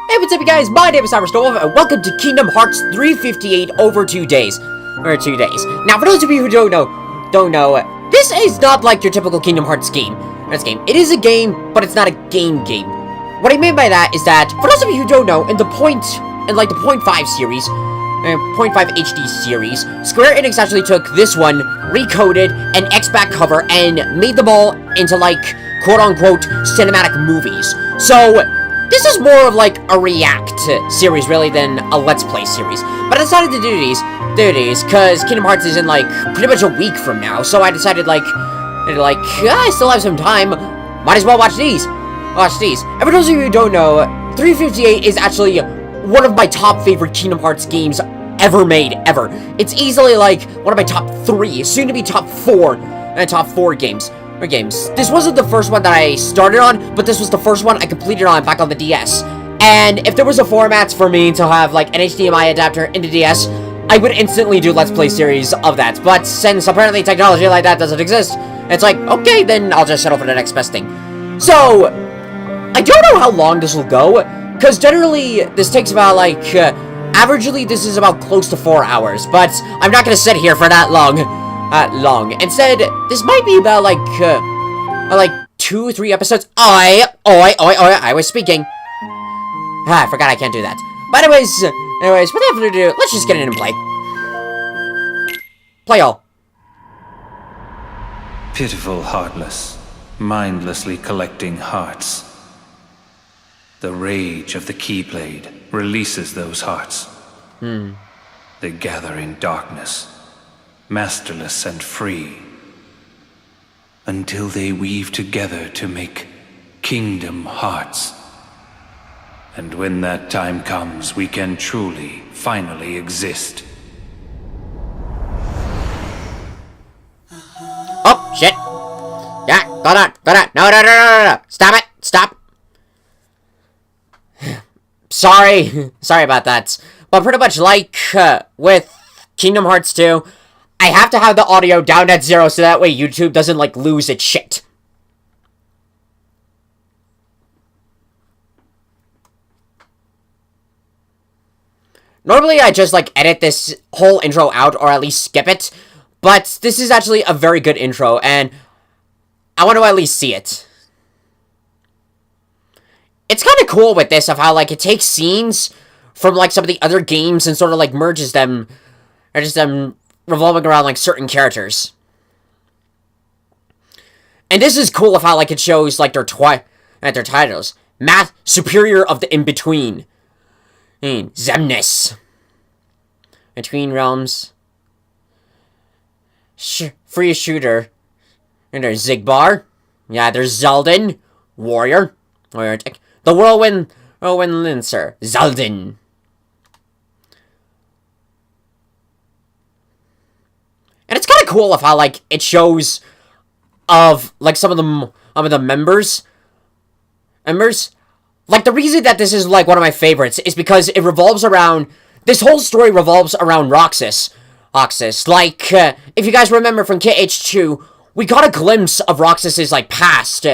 Hey, what's up, you guys? My name is Cyberstorm, and welcome to Kingdom Hearts 358 over 2 days. Now, for those of you who don't know, this is not like your typical Kingdom Hearts game. It is a game, but it's not a game. What I mean by that is that, for those of you who don't know, in the Point 5 series, Point 5 HD series, Square Enix actually took this one, recoded an X-Back cover, and made them all into, like, quote-unquote, cinematic movies. So, this is more of, like, a react series, really, than a Let's Play series. But I decided to do these, because Kingdom Hearts is in, like, pretty much a week from now. So I decided, I still have some time. Might as well watch these. And for those of you who don't know, 358 is actually one of my top favorite Kingdom Hearts games ever made, ever. It's easily, like, one of my top 3, soon to be top 4, games. This wasn't the first one that I started on, but this was the first one I completed on back on the DS. And if there was a format for me to have, like, an HDMI adapter in the DS, I would instantly do Let's Play series of that. But since apparently technology like that doesn't exist, it's like, okay, then I'll just settle for the next best thing. So, I don't know how long this will go, because generally, this takes about, like, averagely, this is about close to 4 hours, but I'm not gonna sit here for that long. Instead, this might be about, like 2 or 3 episodes. I was speaking. I forgot I can't do that. But anyways, without further ado, let's just get in and play. Play all. Pitiful, heartless, mindlessly collecting hearts. The rage of the Keyblade releases those hearts. They gather in darkness, masterless and free, until they weave together to make Kingdom Hearts. And when that time comes, we can truly, finally exist. Oh, shit. Yeah, go on. No. Stop. Sorry about that. But pretty much like with Kingdom Hearts 2, I have to have the audio down at 0 so that way YouTube doesn't, like, lose its shit. Normally, I just, like, edit this whole intro out, or at least skip it. But this is actually a very good intro, and I want to at least see it. It's kind of cool with this, of how, like, it takes scenes from, like, some of the other games and sort of, like, merges them, or just revolving around, like, certain characters. And this is cool of how, like, it shows, like, their titles. Math Superior of the In-Between. Xemnas. Between Realms. Free Shooter. And there's Zigbar. Yeah, there's Zeldin. Warrior. The Whirlwind Lancer. Zeldin. And it's kind of cool of how, like, it shows of, like, some of the members. Like, the reason that this is, like, one of my favorites is because it revolves around, this whole story revolves around Roxas. Like, if you guys remember from KH2, we got a glimpse of Roxas's, like, past,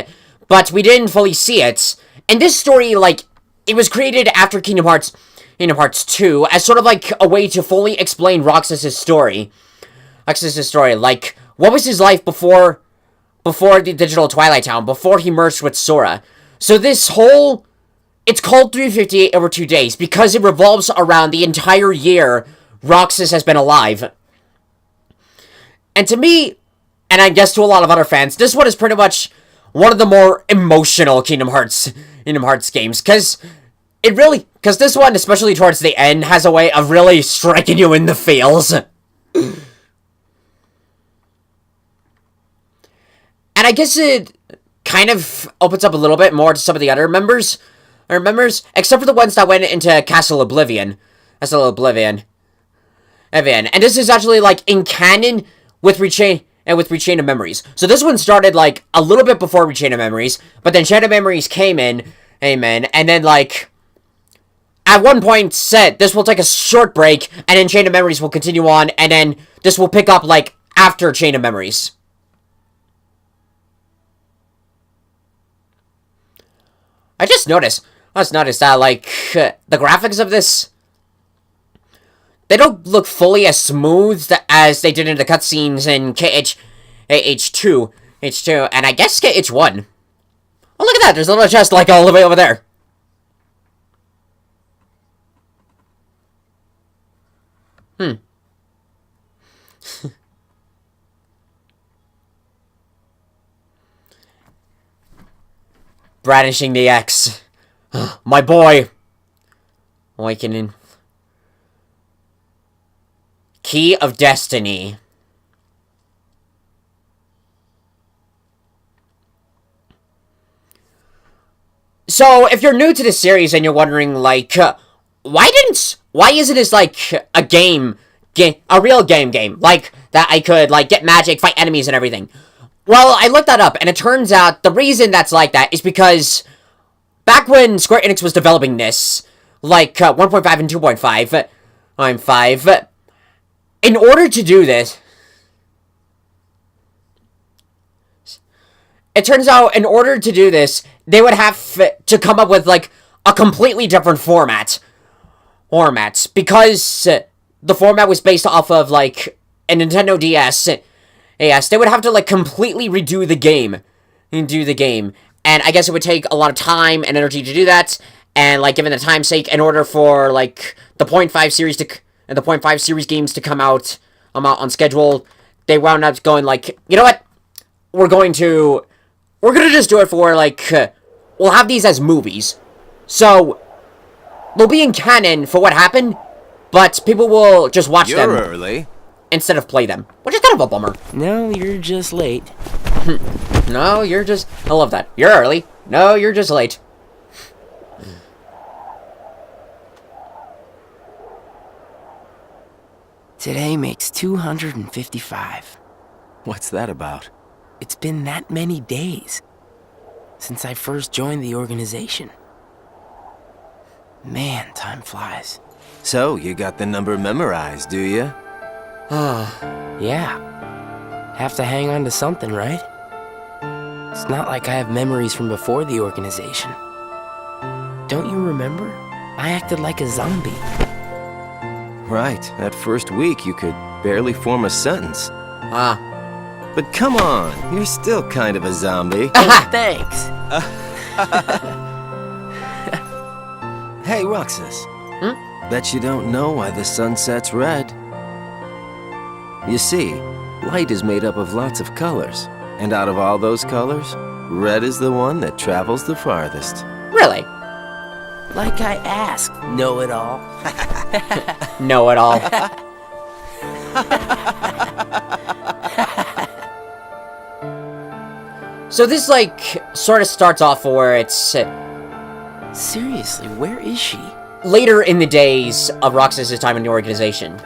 but we didn't fully see it. And this story, like, it was created after Kingdom Hearts 2 as sort of, like, a way to fully explain Roxas's story. Like, what was his life before the digital Twilight Town, before he merged with Sora. So this whole, it's called 358 over 2 days, because it revolves around the entire year Roxas has been alive. And to me, and I guess to a lot of other fans, this one is pretty much one of the more emotional Kingdom Hearts games, because this one, especially towards the end, has a way of really striking you in the feels. And I guess it kind of opens up a little bit more to some of the other members, except for the ones that went into Castle Oblivion. And this is actually, like, in canon with Rechain of Memories. So this one started, like, a little bit before Rechain of Memories, but then Chain of Memories came in, and then, like, at one point said, this will take a short break, and then Chain of Memories will continue on, and then this will pick up, like, after Chain of Memories. I just noticed, Let's notice that, like, the graphics of this, they don't look fully as smooth as they did in the cutscenes in H2, and I guess KH1. Oh, look at that, there's a little chest, like, all the way over there. Brandishing the X. My boy. Awakening. Key of Destiny. So, if you're new to this series and you're wondering, like, why isn't this, like, a real game, like, that I could, like, get magic, fight enemies and everything? Well, I looked that up, and it turns out the reason that's like that is because back when Square Enix was developing this, like, 1.5 and 2.5, I'm 5, in order to do this, it turns out, in order to do this, they would have to come up with, like, a completely different formats, because the format was based off of, like, a Nintendo DS. Yes, they would have to, like, completely redo the game. And I guess it would take a lot of time and energy to do that. And, like, given the time's sake, in order for, like, the .5 series the .5 series games to come out on schedule, they wound up going, like, you know what? We're gonna just do it for, like, we'll have these as movies. So, they'll be in canon for what happened, but people will just watch them. You're early. Instead of play them, which is kind of a bummer. No, you're just late. No, you're just... I love that. You're early. No, you're just late. Today makes 255. What's that about? It's been that many days since I first joined the organization. Man, time flies. So, you got the number memorized, do you? Yeah. Have to hang on to something, right? It's not like I have memories from before the organization. Don't you remember? I acted like a zombie. Right. That first week, you could barely form a sentence. But come on, you're still kind of a zombie. Thanks. Hey, Roxas. Bet you don't know why the sun sets red. You see, light is made up of lots of colors. And out of all those colors, red is the one that travels the farthest. Really? Like I asked, know-it-all. Know-it-all. So this, like, sort of starts off where it's... Seriously, where is she? later in the days of Roxas' time in the organization.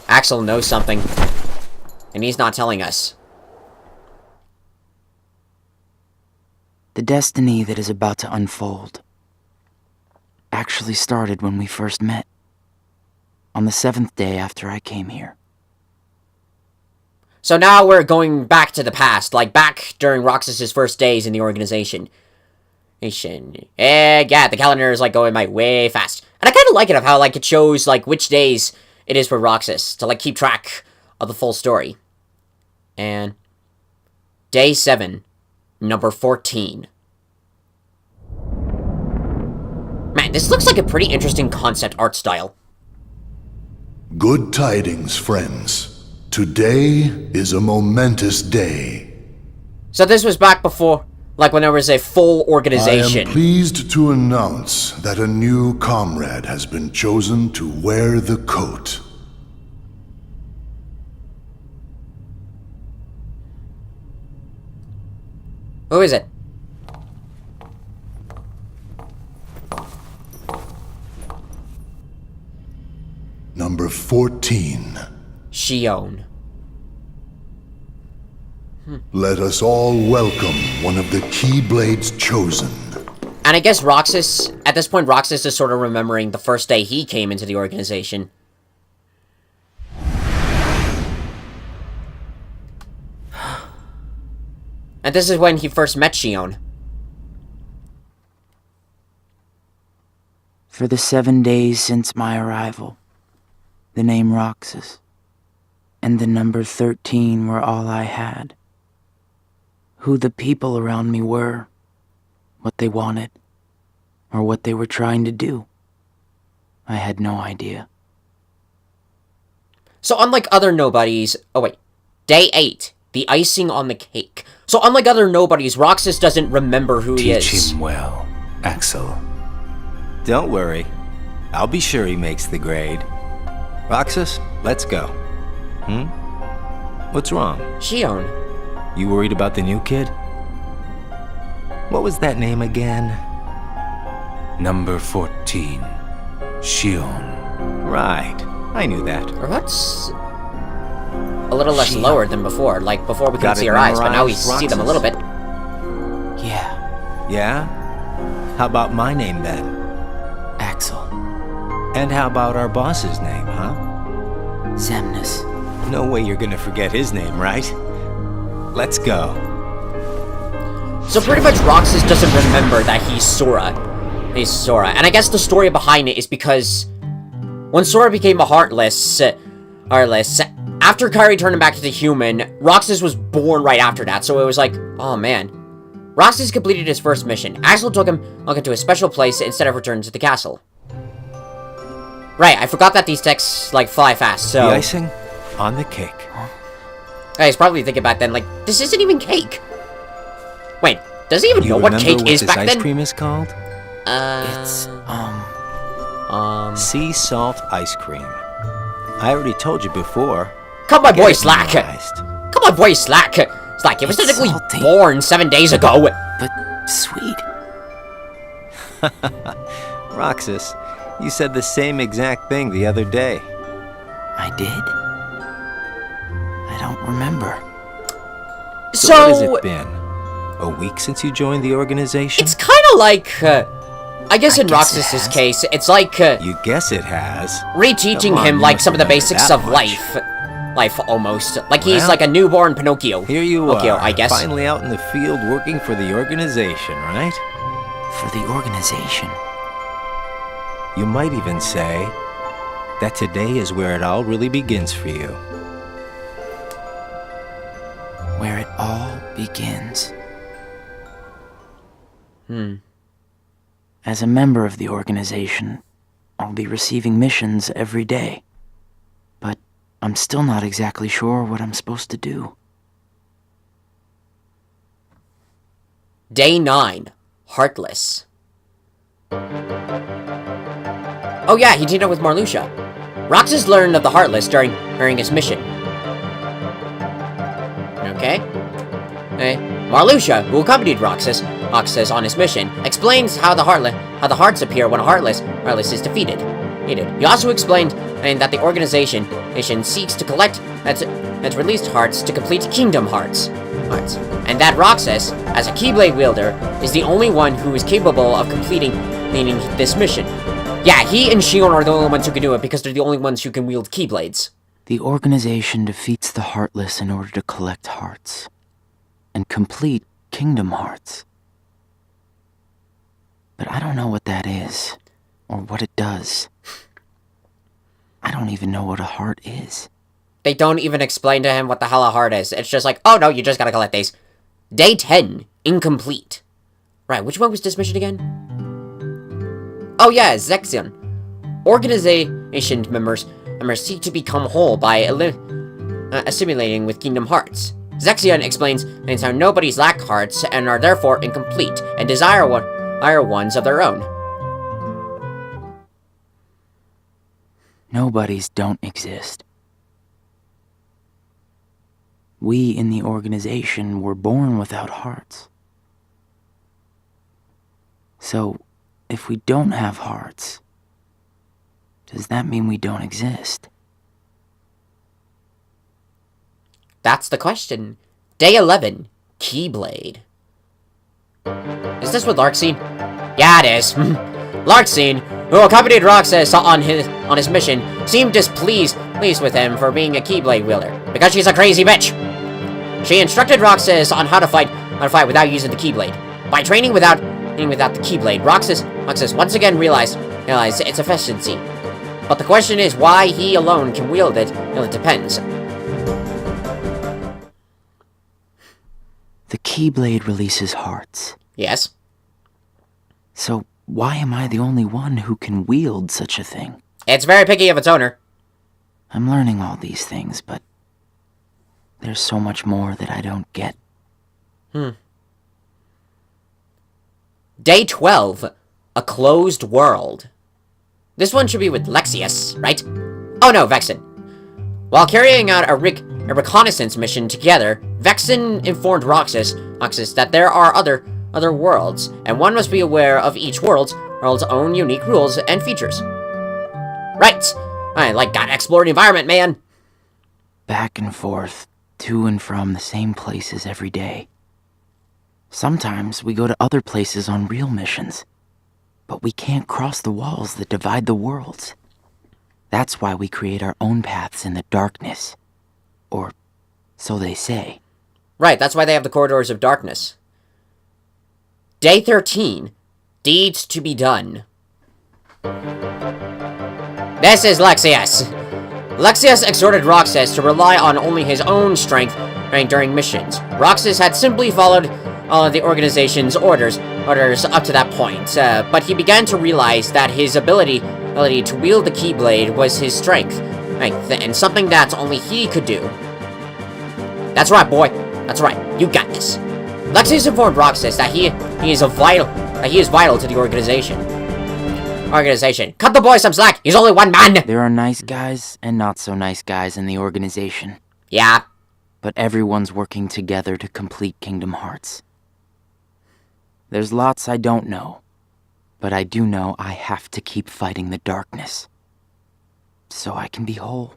Axel knows something, and he's not telling us. The destiny that is about to unfold actually started when we first met, on the 7th day after I came here. So now we're going back to the past, like back during Roxas' first days in the organization. Yeah, the calendar is like going by way fast. And I kind of like it of how like it shows like which days it is for Roxas to like keep track of the full story. And day 7, number 14. Man, this looks like a pretty interesting concept art style. Good tidings, friends. Today is a momentous day. So this was back before, like when there was a full organization. I am pleased to announce that a new comrade has been chosen to wear the coat. Who is it? Number 14. Shion. Let us all welcome one of the Keyblades chosen. And I guess Roxas, at this point, Roxas is sort of remembering the first day he came into the organization. And this is when he first met Shion. For the 7 days since my arrival, the name Roxas and the number 13 were all I had. Who the people around me were, what they wanted, or what they were trying to do, I had no idea. So unlike other nobodies... Oh, wait. Day 8. The icing on the cake. So unlike other nobodies, Roxas doesn't remember who he is. Teach him well, Axel. Don't worry. I'll be sure he makes the grade. Roxas, let's go. What's wrong? Shion. You worried about the new kid? What was that name again? Number 14. Shion. Right. I knew that. Or what's... a little less Shion. lower than before. Like, before we couldn't Got see it her eyes, but now we memorized, see them a Roxas? little bit. Yeah, Yeah? How about my name then? Axel. And how about our boss's name, huh? Zemnis. No way you're gonna forget his name, right? Let's go. So pretty much Roxas doesn't remember that he's Sora. He's Sora. And I guess the story behind it is because when Sora became a Heartless, after Kairi turned him back to the human, Roxas was born right after that. So it was like, oh man. Roxas completed his first mission. Axel took him to a special place instead of returning to the castle. Right, I forgot that these texts, like, fly fast, so... The icing on the cake. I was probably thinking back then, like, this isn't even cake. Wait, does he even know what cake is back this ice then? cream is called? It's, Sea salt ice cream. I already told you before. Come on, boy, Get it Slack. memorized. Come on, boy, Slack. Slack, it was It's technically salty. born 7 days ago. but sweet. Roxas, you said the same exact thing the other day. I did? I don't remember. So what has it been? A week since you joined the organization? It's kind of like, I guess in guess it Roxas's has. case, it's like, You guess it has. reteaching Come on, him, you like, must some of the remember basics that of much. life, almost. Like, he's Well, like a newborn Pinocchio. Here you Pinocchio, are, I guess. finally out in the field working for the organization, right? For the organization. You might even say that today is where it all really begins for you. Where it all begins. As a member of the organization, I'll be receiving missions every day. But I'm still not exactly sure what I'm supposed to do. Day 9. Heartless. Oh yeah, he teamed up with Marluxia. Roxas learned of the Heartless during his mission. Okay. Marluxia, who accompanied Roxas on his mission, explains how the hearts appear when a Heartless is defeated. He also explained that the organization seeks to collect its released hearts to complete Kingdom Hearts. And that Roxas, as a Keyblade wielder, is the only one who is capable of completing this mission. Yeah, he and Shion are the only ones who can do it because they're the only ones who can wield Keyblades. The organization defeats the Heartless in order to collect hearts. And complete Kingdom Hearts. But I don't know what that is. Or what it does. I don't even know what a heart is. They don't even explain to him what the hell a heart is. It's just like, oh no, you just gotta collect these. Day 10, incomplete. Right, which one was this mission again? Oh yeah, Zexion. Organization members seek to become whole by assimilating with Kingdom Hearts. Zexion explains how nobodies lack hearts and are therefore incomplete and desire ones of their own. Nobodies don't exist. We in the organization were born without hearts. So, if we don't have hearts, does that mean we don't exist? That's the question. Day 11, Keyblade. Is this with Larkseen? Yeah, it is. Larkseen, who accompanied Roxas on his mission, seemed displeased with him for being a Keyblade wielder, because she's a crazy bitch. She instructed Roxas on how to fight how to fight without using the Keyblade. By training without the Keyblade, Roxas once again realized its efficiency. But the question is why he alone can wield it. It depends. The Keyblade releases hearts. Yes. So why am I the only one who can wield such a thing? It's very picky of its owner. I'm learning all these things, but there's so much more that I don't get. Day 12. A closed world. This one should be with Lexius, right? Oh no, Vexen. While carrying out a reconnaissance mission together, Vexen informed Roxas that there are other worlds, and one must be aware of each world's own unique rules and features. Right. I gotta explore the environment, man. Back and forth, to and from the same places every day. Sometimes we go to other places on real missions, but we can't cross the walls that divide the worlds. That's why we create our own paths in the darkness. Or so they say. Right, that's why they have the corridors of darkness. Day 13. Deeds to be done. This is Lexius. Lexius exhorted Roxas to rely on only his own strength during missions. Roxas had simply followed all of the organization's orders up to that point, but he began to realize that his ability to wield the Keyblade was his strength, and something that only he could do. That's right, boy. That's right. You got this. Lexius informed Roxas that he is vital to the organization. Cut the boy some slack. He's only one man. There are nice guys and not so nice guys in the organization. Yeah. But everyone's working together to complete Kingdom Hearts. There's lots I don't know, but I do know I have to keep fighting the darkness, so I can be whole.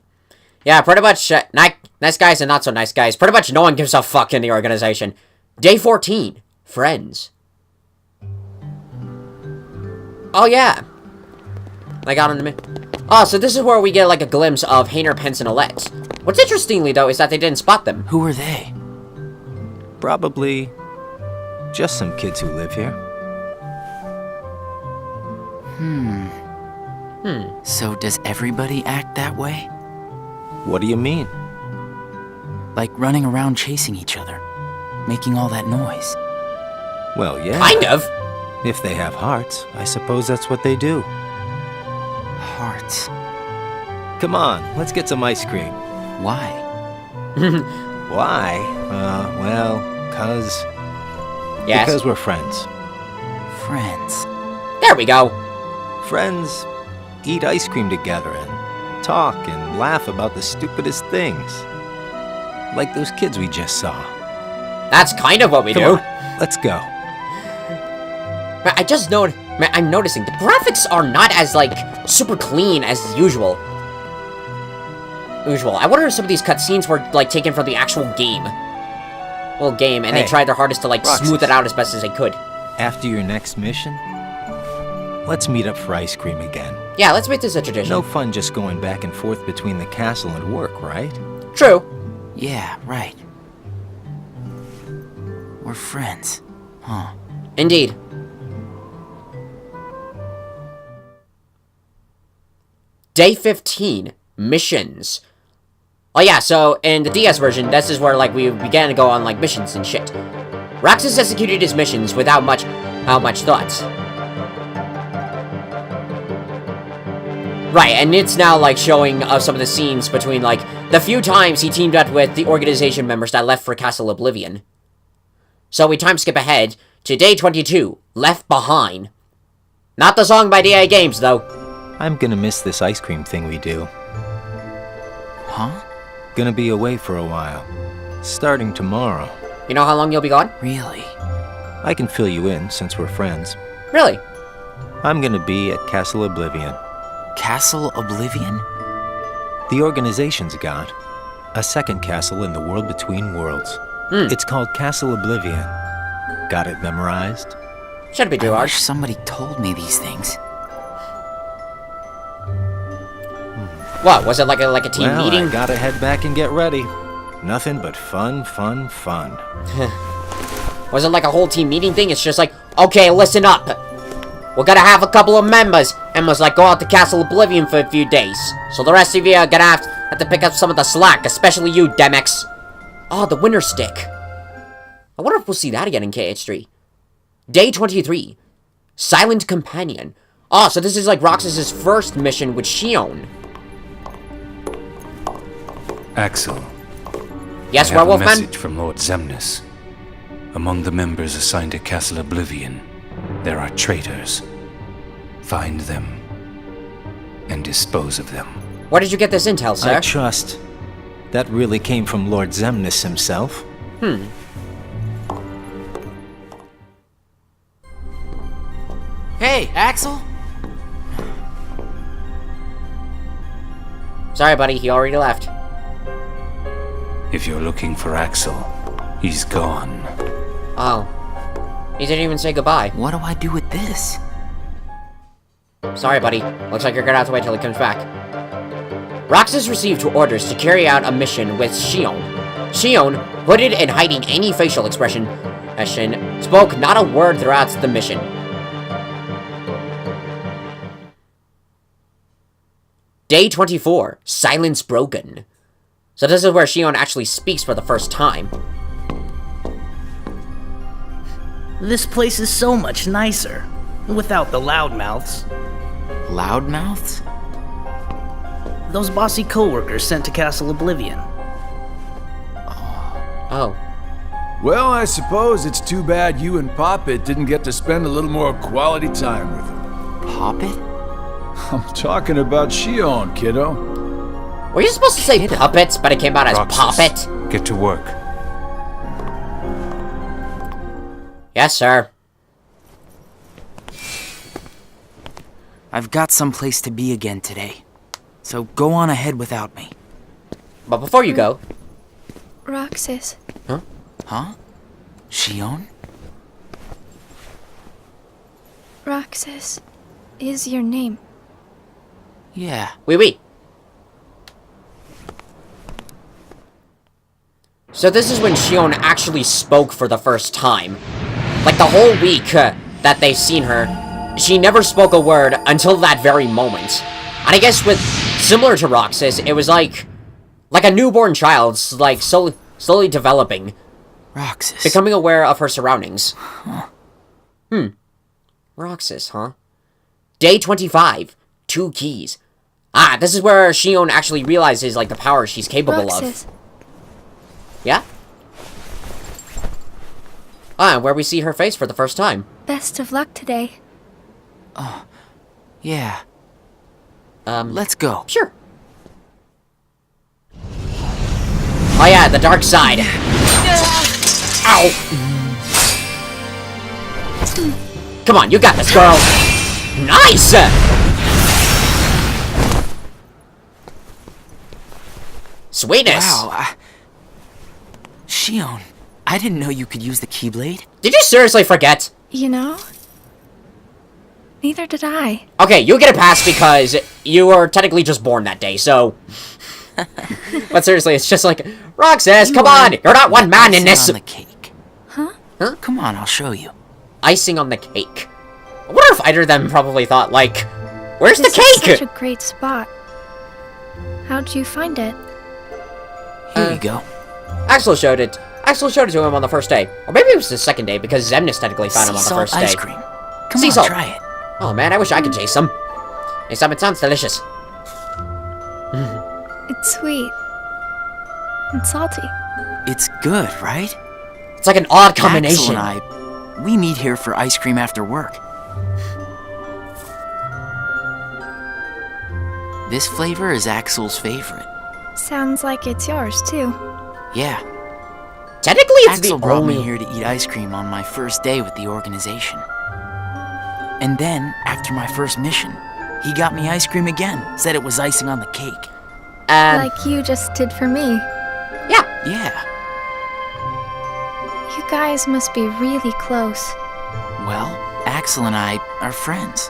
Yeah, pretty much, nice guys and not so nice guys. Pretty much no one gives a fuck in the organization. Day 14. Friends. Oh, yeah. I got on the Oh, so this is where we get, a glimpse of Hayner, Pence, and Alette. What's interestingly, though, is that they didn't spot them. Who are they? Probably just some kids who live here. So does everybody act that way? What do you mean? Like running around chasing each other, making all that noise. Well, yeah. Kind of. If they have hearts, I suppose that's what they do. Hearts. Come on, let's get some ice cream. Why? Why? Yes. Because we're friends. Friends. There we go. Friends eat ice cream together and talk and laugh about the stupidest things. Like those kids we just saw. That's kind of what we Come do. on, let's go. I'm noticing the graphics are not as, super clean as usual. I wonder if some of these cutscenes were, taken from the actual game. And Hey, they tried their hardest to, Roxas. smooth it out as best as they could. After your next mission, let's meet up for ice cream again. Yeah, let's make this a tradition. No fun just going back and forth between the castle and work, right? True. Yeah, right. We're friends, huh? Indeed. Day 15. Missions. Oh yeah, so in the DS version, this is where, we began to go on, missions and shit. Roxas executed his missions without much thought. Right, and it's now, showing some of the scenes between, the few times he teamed up with the organization members that left for Castle Oblivion. So we time skip ahead to Day 22, Left Behind. Not the song by DA Games, though. I'm gonna miss this ice cream thing we do. Huh? Gonna be away for a while. Starting tomorrow. You know how long you'll be gone? Really? I can fill you in since we're friends. Really? I'm gonna be at Castle Oblivion. Castle Oblivion? The organization's got a second castle in the world between worlds. It's called Castle Oblivion. Got it memorized? Shouldn't be too I hard. wish somebody told me these things. What, was it like a team Well, meeting? I gotta head back and get ready. Nothing but fun, fun, fun. wasn't like a whole team meeting thing. It's just like, okay, listen up. We're gonna have a couple of members and must like go out to Castle Oblivion for a few days. So the rest of you are gonna have to pick up some of the slack, especially you, Demix. Oh, the winter stick. I wonder if we'll see that again in KH3. Day 23. Silent Companion. Oh, so this is like Roxas' first mission with Shion. Axel. Yes, I have a Werewolf Man? message from Lord Zemnis. Among the members assigned to Castle Oblivion, there are traitors. Find them and dispose of them. Where did you get this intel, sir? I trust that really came from Lord Zemnis himself. Hey, Axel? Sorry, buddy, he already left. If you're looking for Axel, he's gone. Oh. He didn't even say goodbye. What do I do with this? Sorry, buddy. Looks like you're gonna have to wait till he comes back. Roxas received orders to carry out a mission with Shion. Shion, hooded and hiding any facial expression, spoke not a word throughout the mission. Day 24, Silence Broken. So this is where Shion actually speaks for the first time. This place is so much nicer, without the loudmouths. Loudmouths? Those bossy coworkers sent to Castle Oblivion. Oh. Well, I suppose it's too bad you and Poppet didn't get to spend a little more quality time with him. Poppet? I'm talking about Shion, kiddo. Were you supposed to say puppets, but it came out as Roxas, poppet? get to work. Yes, sir. I've got someplace to be again today. So go on ahead without me. But before you go... Roxas. Huh? Shion? Roxas is your name. Yeah. Oui. So this is when Shion actually spoke for the first time. Like the whole week that they've seen her, she never spoke a word until that very moment. And I guess with, similar to Roxas, it was like a newborn child, like slowly developing. Roxas. Becoming aware of her surroundings. Roxas, huh? Day 25. 2 keys. Ah, this is where Shion actually realizes, like, the power she's capable Roxas. of. Yeah? Ah, where we see her face for the first time. Best of luck today. Yeah. Let's go. Sure. Oh yeah, the dark side. Ow! Come on, you got this, girl! Nice! Sweetness! Wow, Shion, I didn't know you could use the Keyblade. Did you seriously forget? You know? Neither did I. Okay, you get a pass because you were technically just born that day, so... But seriously, it's just like, Roxas, come on! You're not one man in this! On the cake. Huh? Come on, I'll show you. Icing on the cake. I wonder if either of them probably thought, like, where's This the is cake? such a great spot. How'd you find it? Here you go. Axel showed it. Axel showed it to him on the first day. Or maybe it was the second day, because Zemnis technically found him on the Sea first salt day. ice cream. Come Sea on, salt. try it. Oh man, I wish I could taste some. Hey, Sam, it sounds delicious. It's sweet. And salty. It's good, right? It's like an odd combination. Axel and we meet here for ice cream after work. This flavor is Axel's favorite. Sounds like it's yours, too. Yeah. Technically, it's Axel the brought only... me here to eat ice cream on my first day with the organization. And then, after my first mission, he got me ice cream again. Said it was icing on the cake. Like you just did for me. Yeah. You guys must be really close. Well, Axel and I are friends.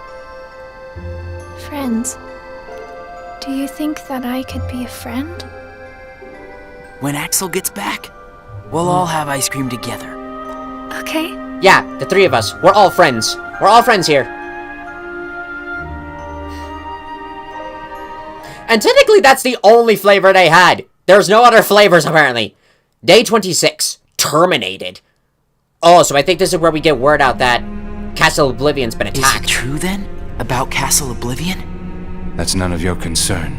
Friends. Do you think that I could be a friend? When Axel gets back, we'll all have ice cream together. Okay? Yeah, the three of us. We're all friends. We're all friends here. And technically, that's the only flavor they had. There's no other flavors, apparently. Day 26. Terminated. Oh, so I think this is where we get word out that Castle Oblivion's been attacked. Is it true, then? About Castle Oblivion? That's none of your concern.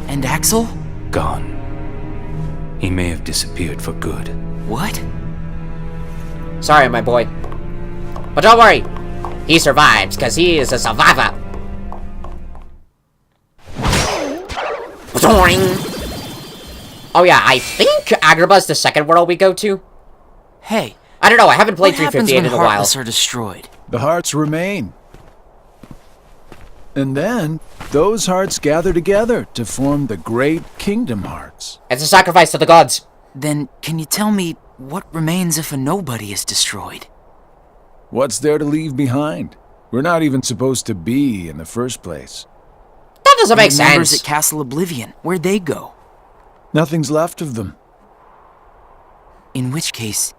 And Axel? Gone. He may have disappeared for good. What? Sorry, my boy. But don't worry. He survives, because he is a survivor. Oh yeah, I think Agrabah's the second world we go to. Hey. I don't know, I haven't played What happens 358 in a when while. Heartless are destroyed? The hearts remain. And then, those hearts gather together to form the great Kingdom Hearts. It's a sacrifice to the gods. Then, can you tell me what remains if a nobody is destroyed? What's there to leave behind? We're not even supposed to be in the first place. That doesn't make the members sense. at Castle Oblivion, where'd they go? Nothing's left of them. In which case,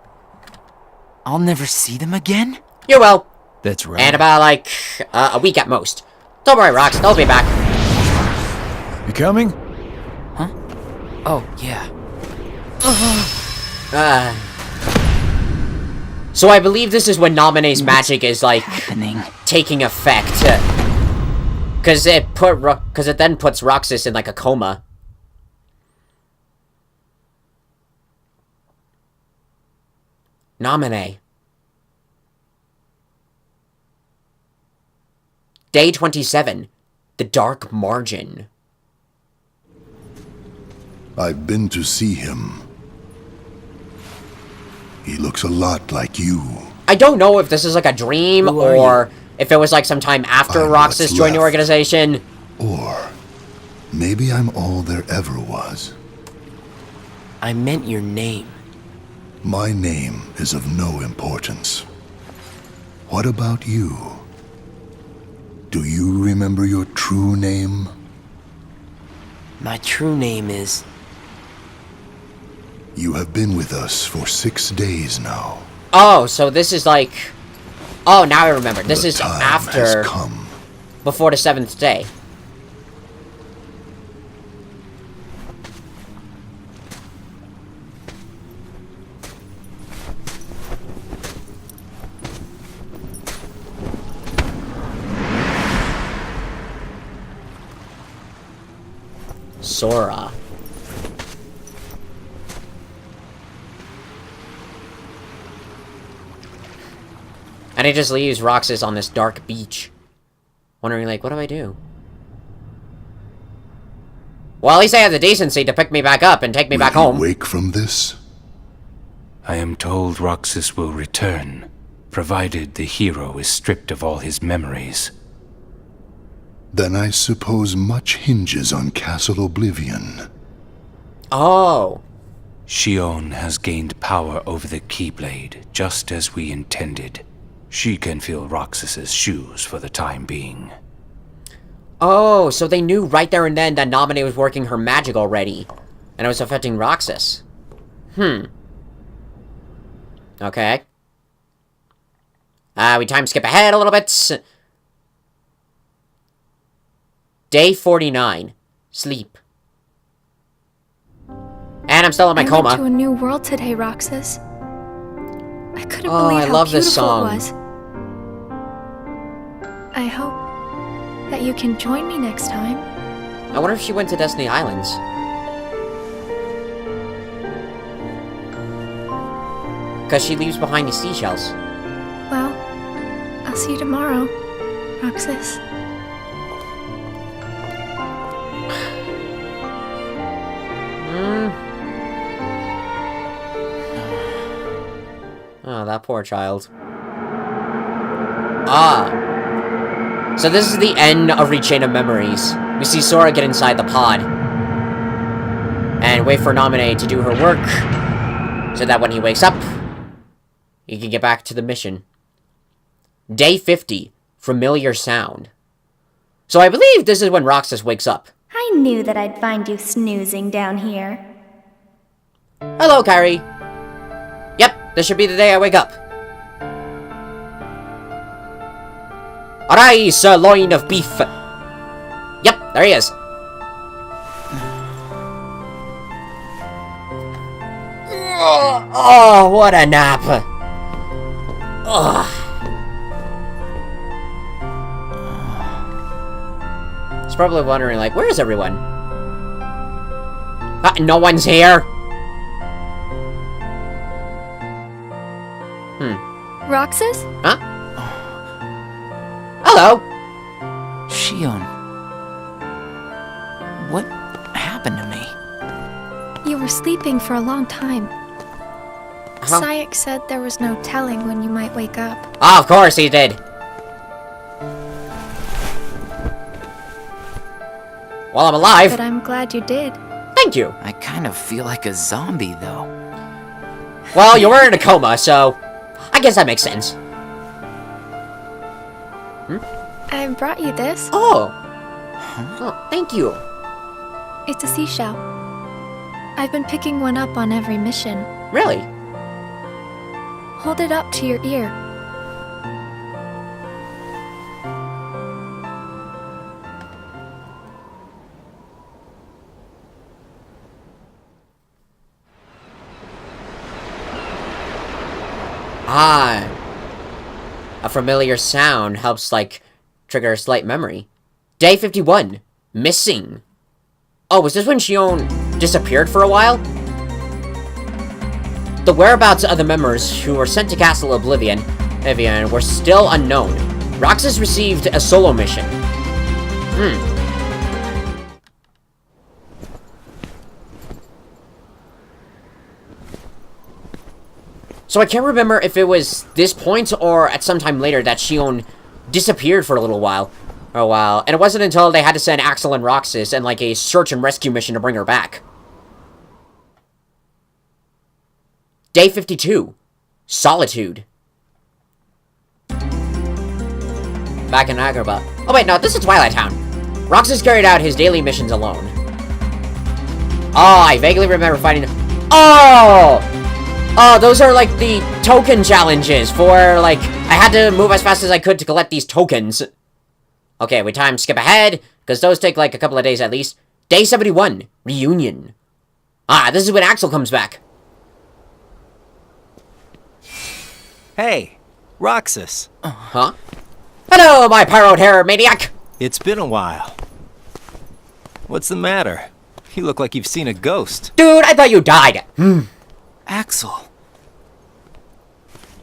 I'll never see them again? You will. That's right. And about, like, a week at most. Don't worry, Rox, they'll be back. You coming? Huh? Oh, yeah. So I believe this is when Naminé's magic is, like, taking effect. Because it then puts Roxas in, like, a coma. Naminé. Day 27. The Dark Margin. I've been to see him. He looks a lot like you. I don't know if this is like a dream or if it was like sometime after Roxas joined the organization. Or maybe I'm all there ever was. I meant your name. My name is of no importance. What about you? Do you remember your true name? My true name is... You have been with us for 6 days now. Oh, so this is like... Oh, now I remember. This is time after... has come. Before the 7th day. Sora. And he just leaves Roxas on this dark beach. Wondering, like, what do I do? Well, at least they had the decency to pick me back up and take me back home. Will you wake from this? I am told Roxas will return, provided the hero is stripped of all his memories. Then I suppose much hinges on Castle Oblivion. Oh. Xion has gained power over the Keyblade, just as we intended. She can fill Roxas's shoes for the time being. Oh, so they knew right there and then that Naminé was working her magic already. And it was affecting Roxas. Okay. We time skip ahead a little bit. Day 49. Sleep. And I'm still in my coma. I went to a new world today, Roxas. I couldn't Oh, believe I how love beautiful this song. it was. I hope that you can join me next time. I wonder if she went to Destiny Islands. Because she leaves behind the seashells. Well, I'll see you tomorrow, Roxas. Oh, that poor child. Ah. So this is the end of Rechain of Memories. We see Sora get inside the pod. And wait for Naminé to do her work. So that when he wakes up, he can get back to the mission. Day 50. Familiar Sound. So I believe this is when Roxas wakes up. I knew that I'd find you snoozing down here. Hello, Kyrie. Yep, this should be the day I wake up. Arise, sirloin of beef. Yep, there he is. Oh, what a nap. Ugh. He's probably wondering, like, where is everyone? No one's here. Roxas? Huh? Hello. Shion. What happened to me? You were sleeping for a long time. Sayek said there was no telling when you might wake up. Oh, of course he did. Well, I'm alive. But I'm glad you did. Thank you. I kind of feel like a zombie, though. Well, you were in a coma, so I guess that makes sense. I brought you this. Oh. Oh, thank you. It's a seashell. I've been picking one up on every mission. Really? Hold it up to your ear. Ah. A familiar sound helps, like, trigger a slight memory. Day 51. Missing. Oh, was this when Shion disappeared for a while? The whereabouts of the members who were sent to Castle Oblivion were still unknown. Roxas received a solo mission. So I can't remember if it was this point or at some time later that Shion disappeared for a little while. And it wasn't until they had to send Axel and Roxas and like a search and rescue mission to bring her back. Day 52. Solitude. Back in Agrabah. Oh wait, no, this is Twilight Town. Roxas carried out his daily missions alone. Oh, I vaguely remember fighting... Oh! Oh, those are like the token challenges for, like, I had to move as fast as I could to collect these tokens. Okay, we time skip ahead, because those take like a couple of days at least. Day 71, reunion. Ah, this is when Axel comes back. Hey, Roxas. Huh? Hello, my pyro hair maniac! It's been a while. What's the matter? You look like you've seen a ghost. Dude, I thought you died. Axel.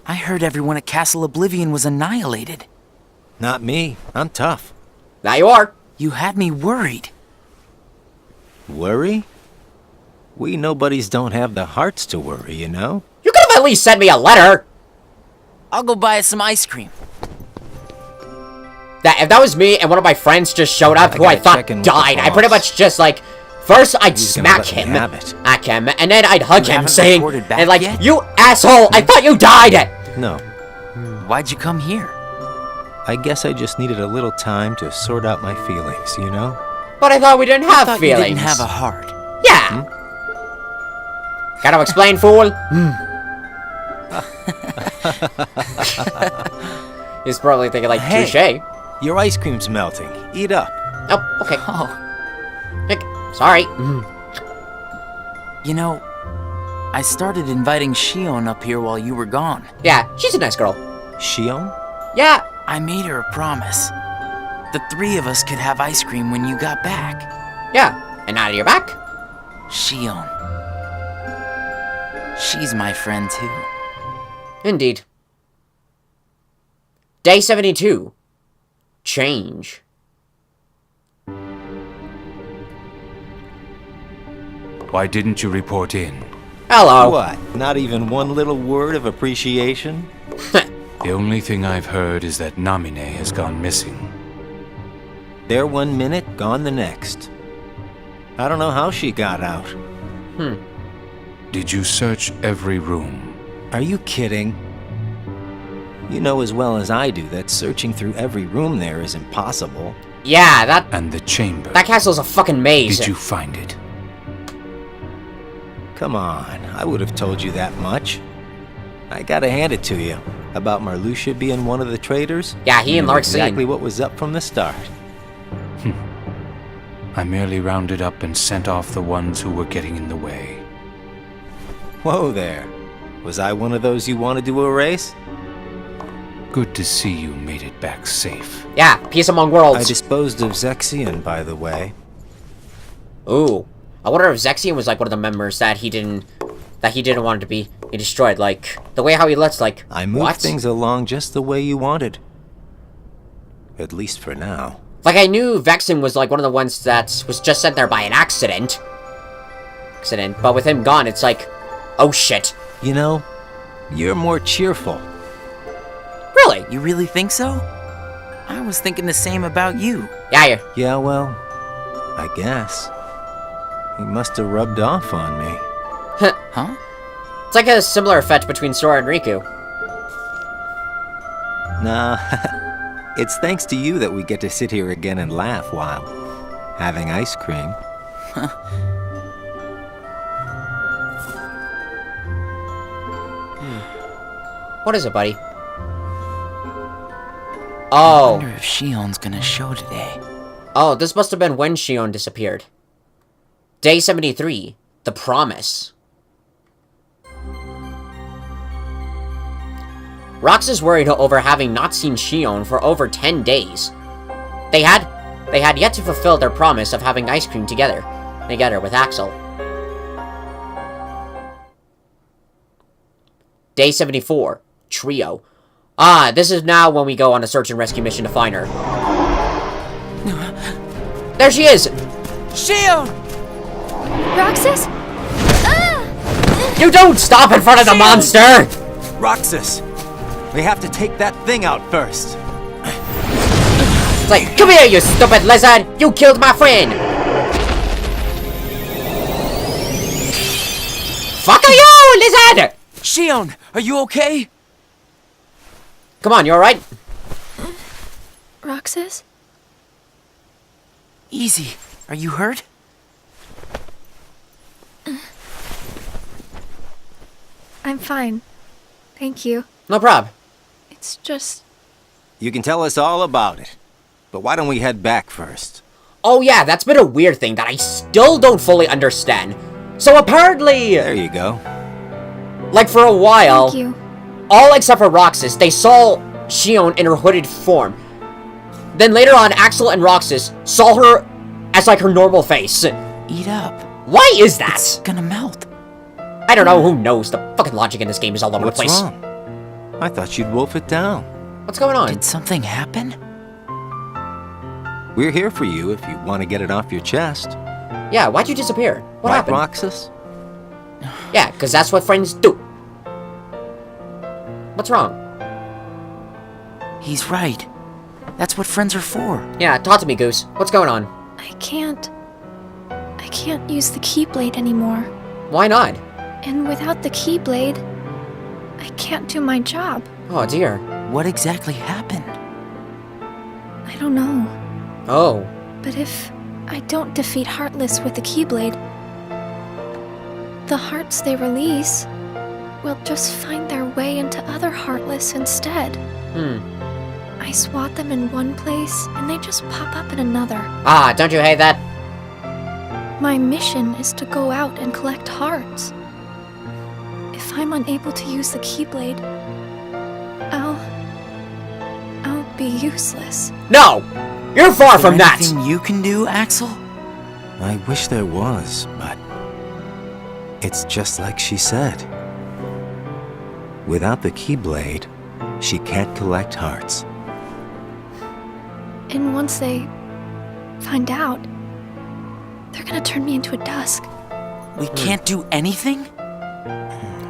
I heard everyone at Castle Oblivion was annihilated. Not me. I'm tough. Now you are. You had me worried. Worry? We nobodies don't have the hearts to worry, you know? You could have at least sent me a letter. I'll go buy us some ice cream. If that was me and one of my friends just showed up who I thought died, I pretty much just like... First, I'd smack him, and then I'd hug him, saying, and like, yet? You asshole, I thought you died! No. Why'd you come here? I guess I just needed a little time to sort out my feelings, you know? But I thought we didn't have feelings. You didn't have a heart. Yeah. Gotta explain, fool. He's probably thinking like, hey, touche. Your ice cream's melting. Eat up. Oh, okay. Oh. Sorry. You know, I started inviting Shion up here while you were gone. Yeah, she's a nice girl. Shion? Yeah. I made her a promise. The three of us could have ice cream when you got back. Yeah, and now you're back? Shion. She's my friend too. Indeed. Day 72. Change. Why didn't you report in? Hello. What? Not even one little word of appreciation? The only thing I've heard is that Namine has gone missing. There 1 minute, gone the next. I don't know how she got out. Did you search every room? Are you kidding? You know as well as I do that searching through every room there is impossible. Yeah, that... And the chamber. That castle's a fucking maze. Did you find it? Come on, I would have told you that much. I gotta hand it to you. About Marluxia being one of the traitors? Yeah, he You and knew Lark's exactly what was up from the start. I merely rounded up and sent off the ones who were getting in the way. Whoa there. Was I one of those you wanted to erase? Good to see you made it back safe. Yeah, peace among I worlds. disposed of Zexion, by the way. Ooh. I wonder if Zexion was like one of the members that he didn't want to be destroyed. Like, the way how he lets, like, I moved what? things along just the way you wanted. At least for now. Like, I knew Vexen was like one of the ones that was just sent there by an accident. But with him gone, it's like, oh shit. You know, you're more cheerful. Really? You really think so? I was thinking the same about you. Yeah, Yeah, well, I guess. He must have rubbed off on me. Huh? It's like a similar effect between Sora and Riku. Nah, it's thanks to you that we get to sit here again and laugh while having ice cream. What is it, buddy? I Oh. wonder if Shion's gonna show today. Oh, this must have been when Shion disappeared. Day 73. The Promise. Rox is worried over having not seen Shion for over 10 days. They had yet to fulfill their promise of having ice cream together with Axel. Day 74. Trio. Ah, this is now when we go on a search and rescue mission to find her. There she is! Shion! Roxas? You don't stop in front of the monster! Roxas! We have to take that thing out first. It's like, come here, you stupid lizard! You killed my friend! Fuck you, lizard! Shion, are you okay? Come on, you alright? Roxas? Easy. Are you hurt? I'm fine. Thank you. No prob. It's just... You can tell us all about it. But why don't we head back first? Oh yeah, that's been a weird thing that I still don't fully understand. So apparently, There you go. like for a while, Thank you. all except for Roxas, they saw Shion in her hooded form. Then later on, Axel and Roxas saw her as like her normal face. Eat up. Why is that? It's gonna melt. I don't know, who knows? The fucking logic in this game is all over What's the place. wrong? I thought you'd wolf it down. What's going on? Did something happen? We're here for you if you want to get it off your chest. Yeah, why'd you disappear? What Right, happened? Roxas? Yeah, because that's what friends do. What's wrong? He's right. That's what friends are for. Yeah, talk to me, Goose. What's going on? I can't use the Keyblade anymore. Why not? And without the Keyblade, I can't do my job. Oh, dear. What exactly happened? I don't know. Oh. But if I don't defeat Heartless with the Keyblade, the hearts they release will just find their way into other Heartless instead. I swat them in one place, and they just pop up in another. Ah, don't you hate that? My mission is to go out and collect hearts. If I'm unable to use the Keyblade, I'll be useless. No! You're far Is there from that! anything you can do, Axel? I wish there was, but it's just like she said. Without the Keyblade, she can't collect hearts. And once they find out, they're gonna turn me into a dusk. We can't do anything?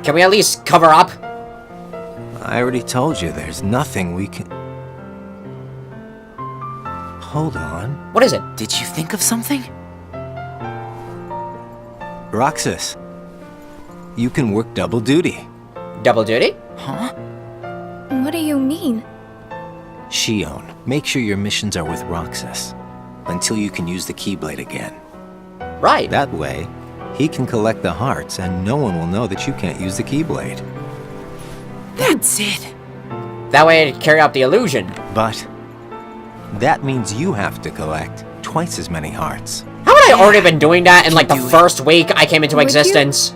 Can we at least cover up? I already told you there's nothing we can... Hold on. What is it? Did you think of something? Roxas, you can work double duty. Double duty? Huh? What do you mean? Shion, make sure your missions are with Roxas until you can use the Keyblade again. Right. That way, he can collect the hearts and no one will know that you can't use the Keyblade. That's it. That way to carry out the illusion. But that means you have to collect twice as many hearts. Haven't I already been doing that in like the do it. first week I came into Would you? existence?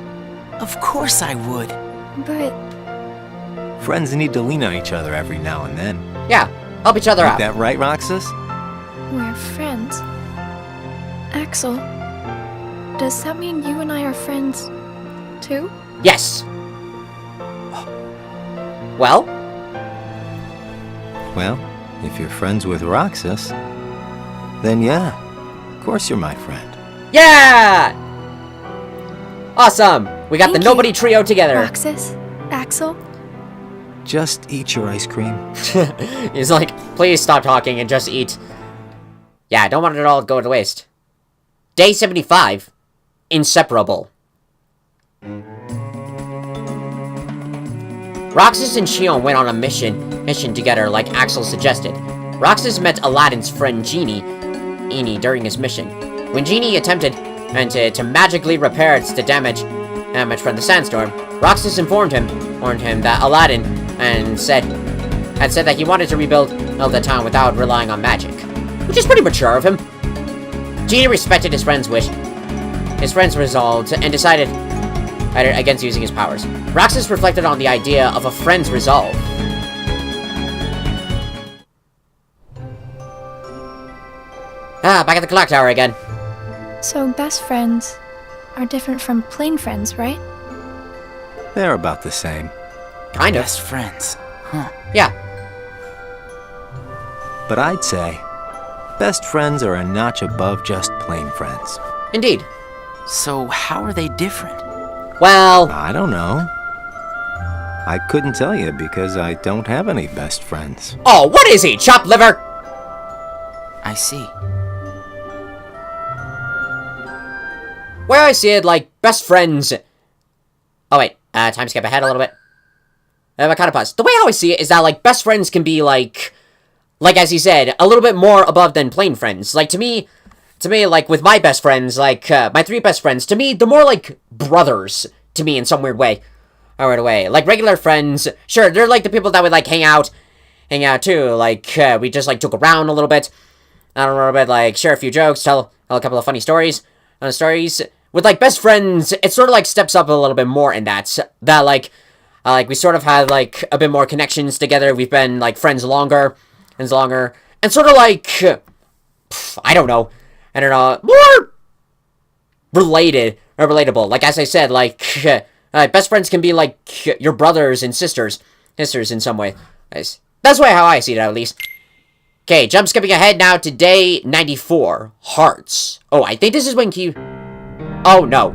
Of course I would. But Friends need to lean on each other every now and then. Yeah, help each other Ain't out. that right, Roxas? we're friends. Axel, does that mean you and I are friends too? Yes. Well, Well, if you're friends with Roxas, then yeah, of course you're my friend. yeah! Awesome! We got Thank the you. Nobody Trio together. Roxas? Axel? Just eat your ice cream. He's like, please stop talking and just eat. Yeah, I don't want it all to go to waste. Day 75. Inseparable. Roxas and Shion went on a mission together like Axel suggested. Roxas met Aladdin's friend Genie during his mission. When Genie attempted to magically repair the damage from the sandstorm, Roxas informed him that Aladdin had said that he wanted to rebuild the town without relying on magic, which is pretty mature of him. Genie respected his friend's wish, his friend's resolve, and decided against using his powers. Roxas reflected on the idea of a friend's resolve. Back at the clock tower again. So best friends are different from plain friends, right? They're about the same. Kind of. Best friends. Huh. Yeah. But I'd say best friends are a notch above just plain friends. Indeed. So how are they different? Well, I don't know. I couldn't tell you because I don't have any best friends. oh, what is he? Chopped liver? I see. Where I see it, like, best friends... Oh, wait. Time skip ahead a little bit. I kind of pause. The way how I see it is that, like, best friends can be, like, as he said, a little bit more above than plain friends. Like, to me, like, with my best friends, like, my 3 best friends, to me, they're more like brothers to me in some weird way. Like, regular friends, sure, they're, like, the people that would, like, hang out too. Like, we just, like, joke around a little bit. Like, share a few jokes, tell a couple of funny stories. With, like, best friends, it sort of, like, steps up a little bit more in that, like, we sort of have, like, a bit more connections together. We've been, like, friends longer, and sort of, like, I don't know, more related, or relatable. Like, as I said, like, best friends can be, like, your brothers and sisters in some way. That's the way how I see it, at least. Okay, jump skipping ahead now to day 94, Hearts. Oh, I think this is when Q... Oh, no.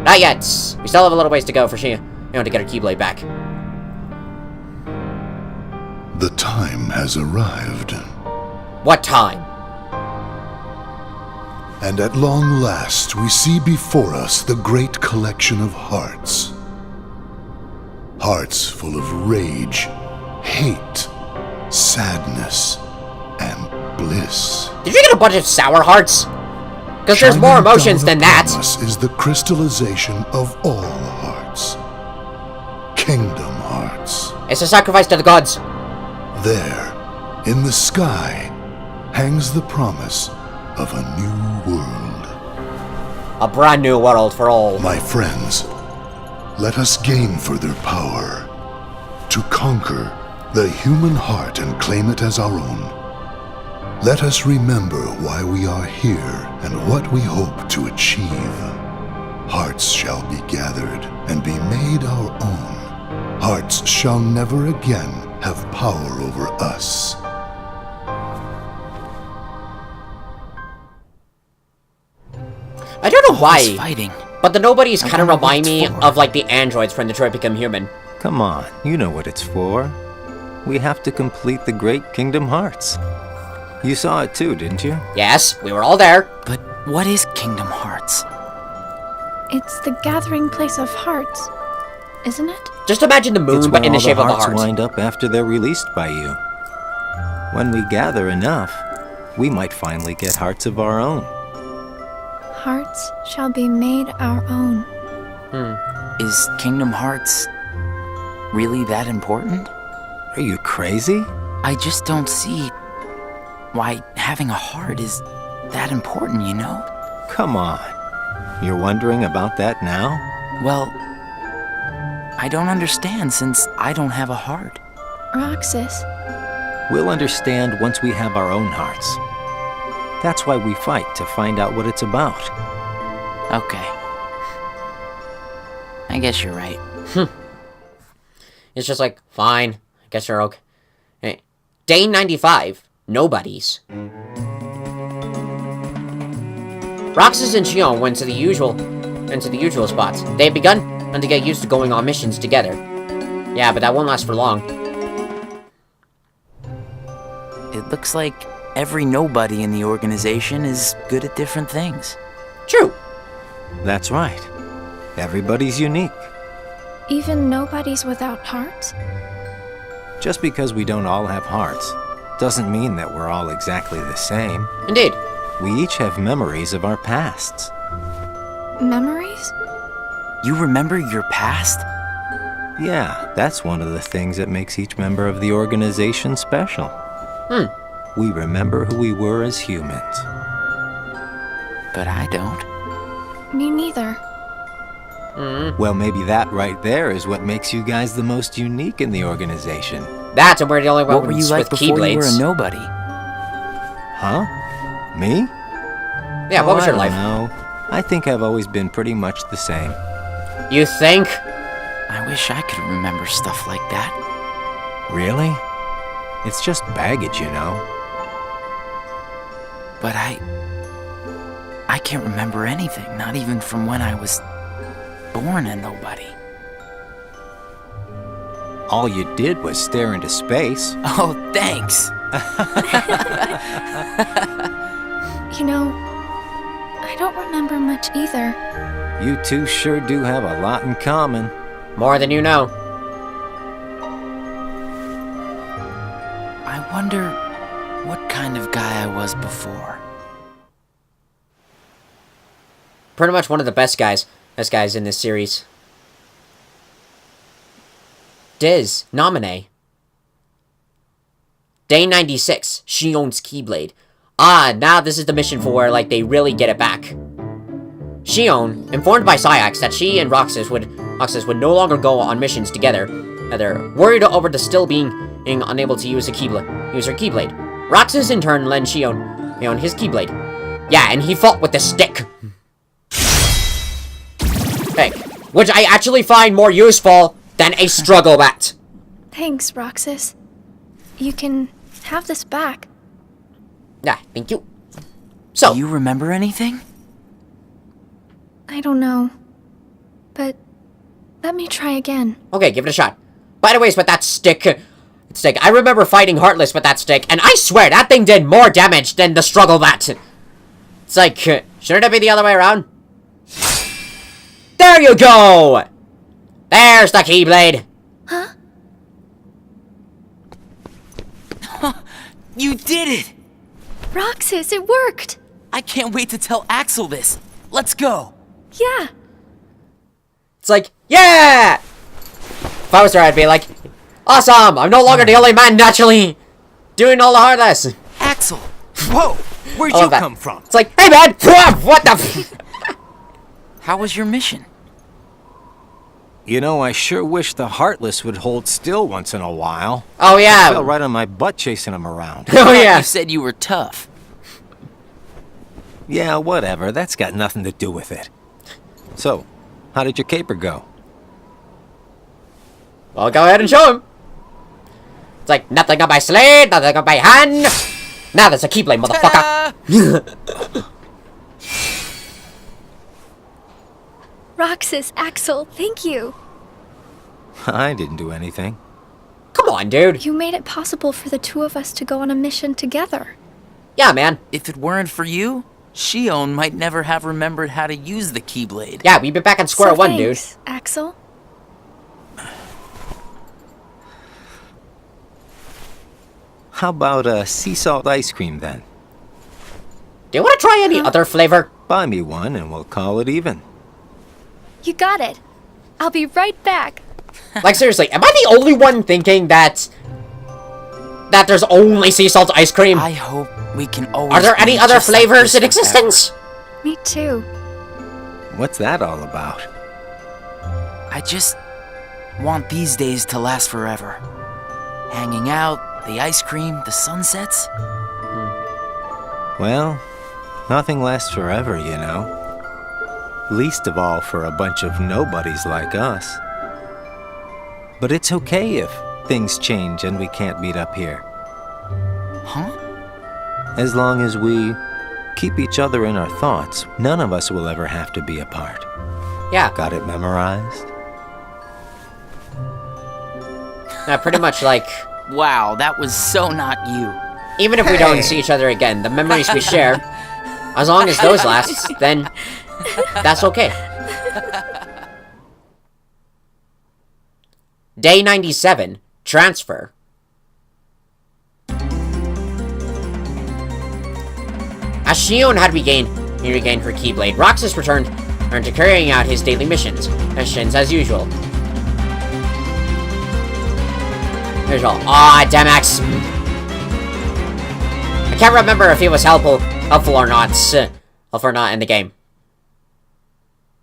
Not yet. We still have a little ways to go for Shia, to get her Keyblade back. The time has arrived, What time? and at long last we see before us the great collection of hearts. Hearts full of rage, hate, sadness, and bliss. Did you get a bunch of sour hearts? Because there's more Shining emotions down than that. upon us is the crystallization of all hearts. Kingdom hearts. It's a sacrifice to the gods. There, in the sky, hangs the promise of a new world. A brand new world for all. My friends, let us gain further power to conquer the human heart and claim it as our own. Let us remember why we are here and what we hope to achieve. Hearts shall be gathered and be made our own. Hearts shall never again have power over us. I don't know All why, this fighting. but the nobodies kind of wonder what remind me it's for. of, like, the androids from Detroit Become Human. Come on, you know what it's for. We have to complete the Great Kingdom Hearts. You saw it too, didn't you? Yes, we were all there. But what is Kingdom Hearts? It's the gathering place of hearts, isn't it? Just imagine the moon, It's but where in the all shape of a hearts heart. wind up after they're released by you. When we gather enough, we might finally get hearts of our own. Hearts shall be made our own. Is Kingdom Hearts really that important? Are you crazy? I just don't see why having a heart is that important, you know? Come on. You're wondering about that now? Well, I don't understand since I don't have a heart. Roxas. We'll understand once we have our own hearts. That's why we fight, to find out what it's about. Okay. I guess you're right. It's just like, fine. I guess you're okay. Hey. Day 95. Nobodies. Roxas and Xion went to the usual spots. They had begun to get used to going on missions together. Yeah, but that won't last for long. It looks like every nobody in the organization is good at different things. True. That's right. Everybody's unique. Even nobodies without hearts? Just because we don't all have hearts doesn't mean that we're all exactly the same. Indeed. We each have memories of our pasts. Memories? You remember your past? Yeah, that's one of the things that makes each member of the organization special. We remember who we were as humans. But I don't. Me neither. Well, maybe that right there is what makes you guys the most unique in the organization. That's and we're the only What were ones you like with before you were keyblades. a nobody? Huh? Me? Yeah, what was your life? No, I think I've always been pretty much the same. You think? I wish I could remember stuff like that. Really? It's just baggage, you know. But I can't remember anything, not even from when I was born a nobody. All you did was stare into space. Oh, thanks. You know, I don't remember much either. You two sure do have a lot in common. More than you know. I wonder what kind of guy I was before. Pretty much one of the best guys in this series. Diz, nominee. Day 96, Xion's Keyblade. Ah, now this is the mission for where, like, they really get it back. Xion, informed by Syax that she and Roxas would no longer go on missions together, they're worried over the still being unable to use her Keyblade. Roxas in turn lent Xion his Keyblade. Yeah, and he fought with the stick. Hey, which I actually find more useful than a struggle bat. Thanks, Roxas. You can have this back. Yeah, thank you. So, Do you remember anything? I don't know. But let me try again. okay, give it a shot. By the way, with that stick, I remember fighting Heartless with that stick, and I swear that thing did more damage than the struggle bat. It's like, shouldn't it be the other way around? There you go! There's the Keyblade. Huh? You did it! Roxas, it worked! I can't wait to tell Axel this. Let's go. Yeah. It's like, yeah! If I was there, I'd be like, awesome! I'm no longer the only man naturally doing all the Heartless. Axel! Whoa! Where'd I you love that. come from? It's like, hey man! What the How was your mission? You know, I sure wish the Heartless would hold still once in a while. Oh I yeah! fell right on my butt chasing them around. Oh You yeah! said you were tough. Yeah, whatever. That's got nothing to do with it. So, how did your caper go? Well, go ahead and show him. It's like, nothing on my slate, nothing on my hand. Now there's a Keyblade, motherfucker. Roxas, Axel, thank you. I didn't do anything. Come on, dude. You made it possible for the two of us to go on a mission together. Yeah, man. If it weren't for you, Xion might never have remembered how to use the Keyblade. Yeah, we've been back at square one, dude. Thanks, Axel. How about sea salt ice cream then? Do you want to try any other flavor? Buy me one and we'll call it even. You got it. I'll be right back. Like, seriously, am I the only one thinking that that there's only sea salt ice cream? I hope we can always. Are there any be other just like flavors this in forever. existence? Me too. What's that all about? I just want these days to last forever. Hanging out, the ice cream, the sunsets. Well, nothing lasts forever, you know. Least of all for a bunch of nobodies like us. But it's okay if things change and we can't meet up here. Huh? As long as we keep each other in our thoughts, none of us will ever have to be apart. Yeah. Got it memorized? Pretty much like, Wow, that was so not you. even if we don't see each other again, the memories we share, as long as those last, then that's okay. Day 97. Transfer. As Shion had regained her Keyblade, Roxas returned to carrying out his daily missions as usual. Demax. I can't remember if he was helpful or not in the game.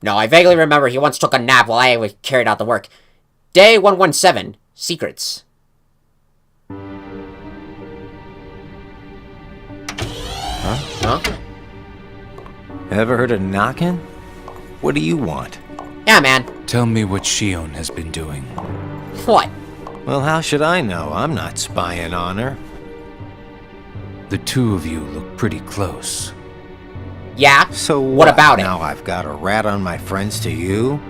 No, I vaguely remember he once took a nap while I carried out the work. Day 117. Secrets. Huh? Ever heard of knocking? What do you want? Yeah, man. Tell me what Shion has been doing. What? Well, how should I know? I'm not spying on her. The two of you look pretty close. Yeah? So what about it? Now I've got a rat on my friends to you?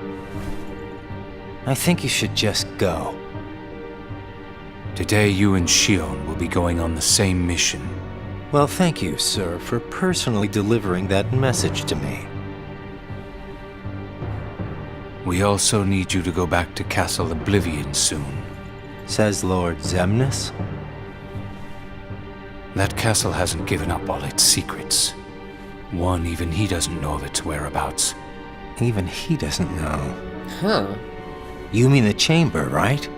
I think you should just go. Today you and Shion will be going on the same mission. Well, thank you, sir, for personally delivering that message to me. We also need you to go back to Castle Oblivion soon. Says Lord Xemnas? That castle hasn't given up all its secrets. One, even he doesn't know of its whereabouts. Even he doesn't know. Huh. You mean the chamber, right?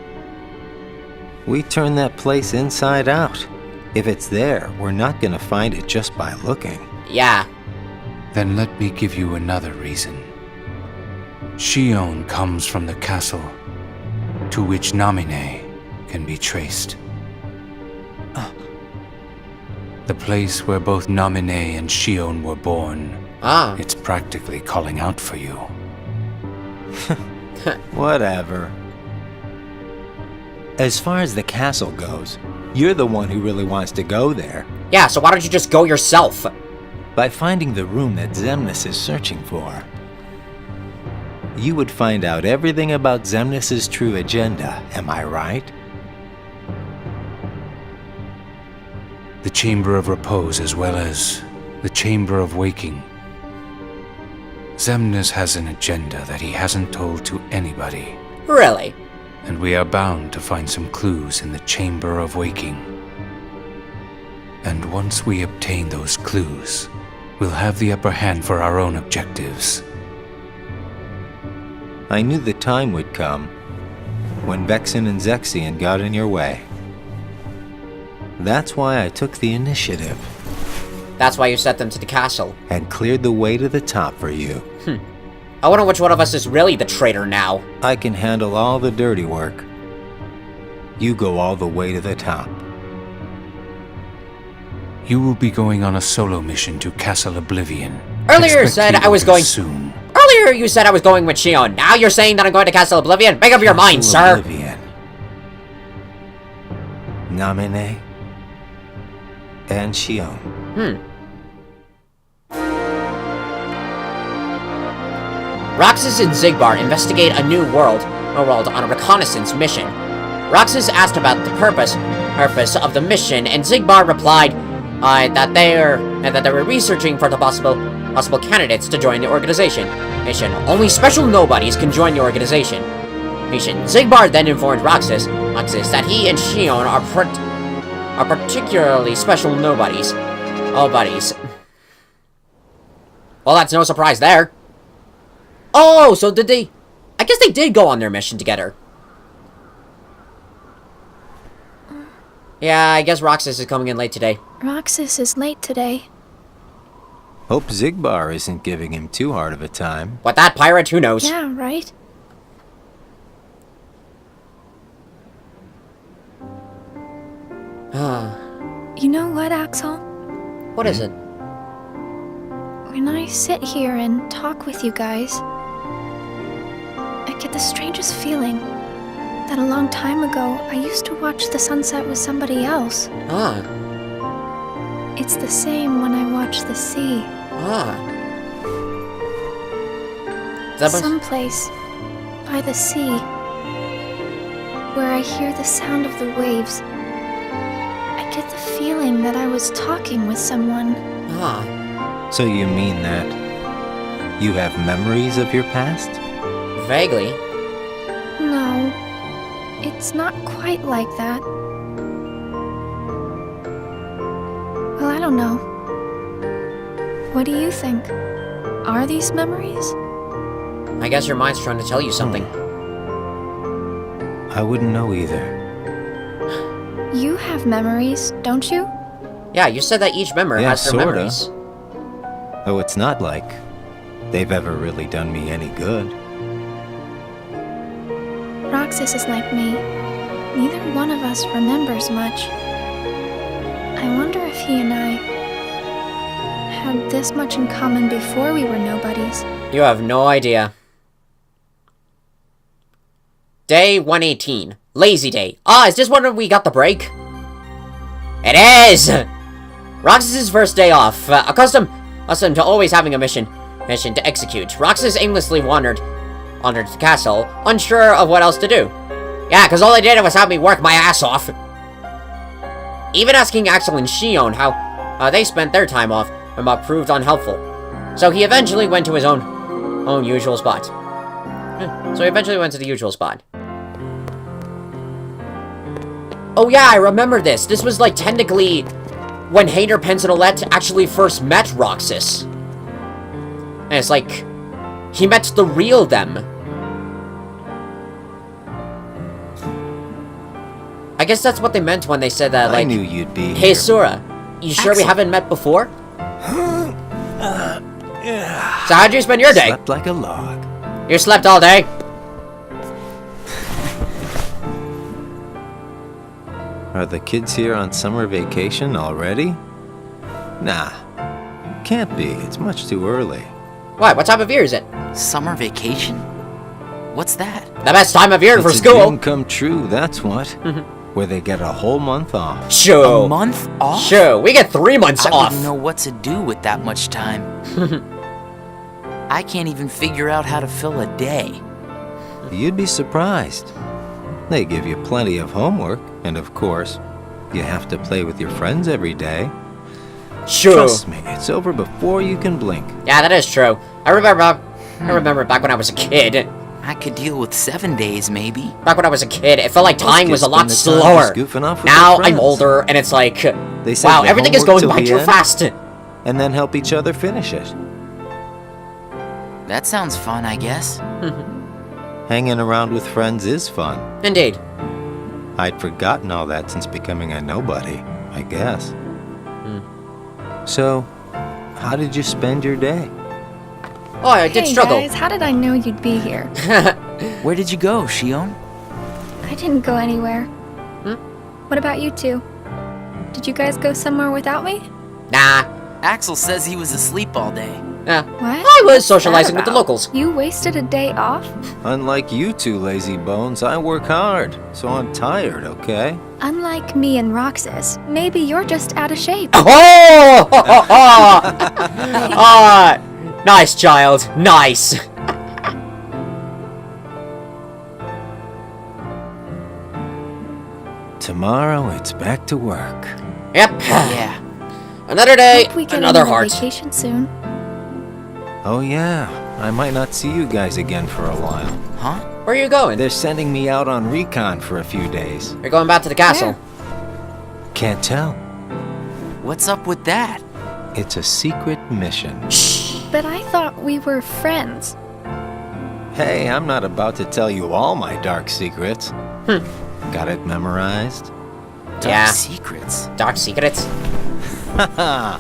We turned that place inside out. If it's there, we're not gonna find it just by looking. Yeah. Then let me give you another reason. Shion comes from the castle to which Namine can be traced. The place where both Namine and Shion were born. Ah. It's practically calling out for you. Whatever. As far as the castle goes, you're the one who really wants to go there. Yeah, so why don't you just go yourself? By finding the room that Xemnas is searching for, you would find out everything about Xemnas' true agenda, am I right? The Chamber of Repose as well as the Chamber of Waking. Xemnas has an agenda that he hasn't told to anybody. Really? And we are bound to find some clues in the Chamber of Waking. And once we obtain those clues, we'll have the upper hand for our own objectives. I knew the time would come when Vexen and Zexion got in your way. That's why I took the initiative. That's why you sent them to the castle. And cleared the way to the top for you. I wonder which one of us is really the traitor now. I can handle all the dirty work. You go all the way to the top. You will be going on a solo mission to Castle Oblivion. Earlier you Expect said you I was there going... soon. Earlier you said I was going with Shion. Now you're saying that I'm going to Castle Oblivion? Make up your mind, sir! Oblivion. Namine and Shion. Roxas and Xigbar investigate a new world on a reconnaissance mission. Roxas asked about the purpose of the mission, and Xigbar replied that they were researching for the possible candidates to join the organization. Mission. Only special nobodies can join the organization. Mission. Xigbar then informed Roxas that he and Shion are particularly special nobodies. Oh, buddies. Well, that's no surprise there. Oh, so did they... I guess they did go on their mission together. Yeah, I guess Roxas is coming in late today. Roxas is late today. Hope Zigbar isn't giving him too hard of a time. What, that pirate? Who knows? Yeah, right? You know what, Axel? What is it? When I sit here and talk with you guys, I get the strangest feeling that a long time ago I used to watch the sunset with somebody else. Ah. It's the same when I watch the sea. Ah. Is that Someplace by the sea where I hear the sound of the waves. I get the feeling that I was talking with someone. Ah. So you mean that you have memories of your past? Vaguely. No, it's not quite like that. Well, I don't know. What do you think? Are these memories? I guess your mind's trying to tell you something. I wouldn't know either. You have memories, don't you? Yeah, you said that each member Yeah, has their sorta. memories. Though it's not like they've ever really done me any good. Roxas is like me. Neither one of us remembers much. I wonder if he and I had this much in common before we were nobodies. You have no idea. Day 118. Lazy day. Ah, is this when we got the break? It is! Roxas' first day off. Accustomed to always having a mission to execute. Roxas aimlessly wandered the castle, unsure of what else to do. Yeah, because all they did was have me work my ass off. Even asking Axel and Shion how they spent their time off proved unhelpful. So he eventually went to his own usual spot. So he eventually went to the usual spot. Oh yeah, I remember this. This was like technically when Hayner, Pence, and Olette actually first met Roxas. And it's like, he met the real them. I guess that's what they meant when they said that, like, I knew you'd be hey here. Sora, you sure we haven't met before? So how'd you spend your day? Slept like a log. You slept all day? Are the kids here on summer vacation already? Nah. Can't be. It's much too early. Why, what time of year is it? Summer vacation? What's that? The best time of year for It's a school. dream come true, that's what. Where they get a whole month off. Sure. A month off? Sure, we get 3 months I off. wouldn't know what to do with that much time. I can't even figure out how to fill a day. You'd be surprised. They give you plenty of homework, and of course, you have to play with your friends every day. Sure. Trust me, it's over before you can blink. Yeah, that is true. I remember back when I was a kid. I could deal with 7 days, maybe. Back when I was a kid, it felt like Most time was kids a lot spend the time slower. just goofing off with Now their I'm friends. older, and it's like, They save wow, their everything is homework going till by the too end. fast. And then help each other finish it. That sounds fun, I guess. Hanging around with friends is fun. Indeed. I'd forgotten all that since becoming a nobody, I guess. So, how did you spend your day? Oh, I did Hey struggle. guys, how did I know you'd be here? Where did you go, Shion? I didn't go anywhere. What about you two? Did you guys go somewhere without me? Nah. Axel says he was asleep all day. Yeah. What? I was What's that socializing with the about? locals. You wasted a day off? Unlike you two lazy bones, I work hard, so I'm tired, okay? Unlike me and Roxas, maybe you're just out of shape. Oh! Ah, nice, child. Nice. Tomorrow, it's back to work. Yep. Yeah. Another day, Hope we get another another heart. vacation soon. Oh yeah, I might not see you guys again for a while. Huh? Where are you going? They're sending me out on recon for a few days. You're going back to the castle. Can't tell. What's up with that? It's a secret mission. But I thought we were friends. Hey, I'm not about to tell you all my dark secrets. Got it memorized? Dark secrets. Dark secrets? Haha,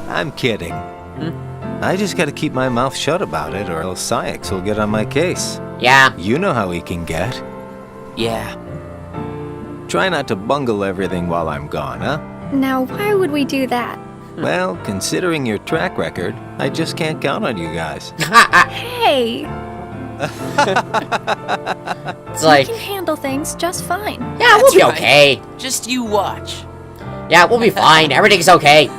I'm kidding. I just gotta keep my mouth shut about it, or else Sykes will get on my case. Yeah. You know how he can get. Yeah. Try not to bungle everything while I'm gone, huh? Now, why would we do that? Well, considering your track record, I just can't count on you guys. Hey! It's like, We can handle things just fine. yeah, we'll be right. okay. Just you watch. Yeah, we'll be fine. Everything's okay.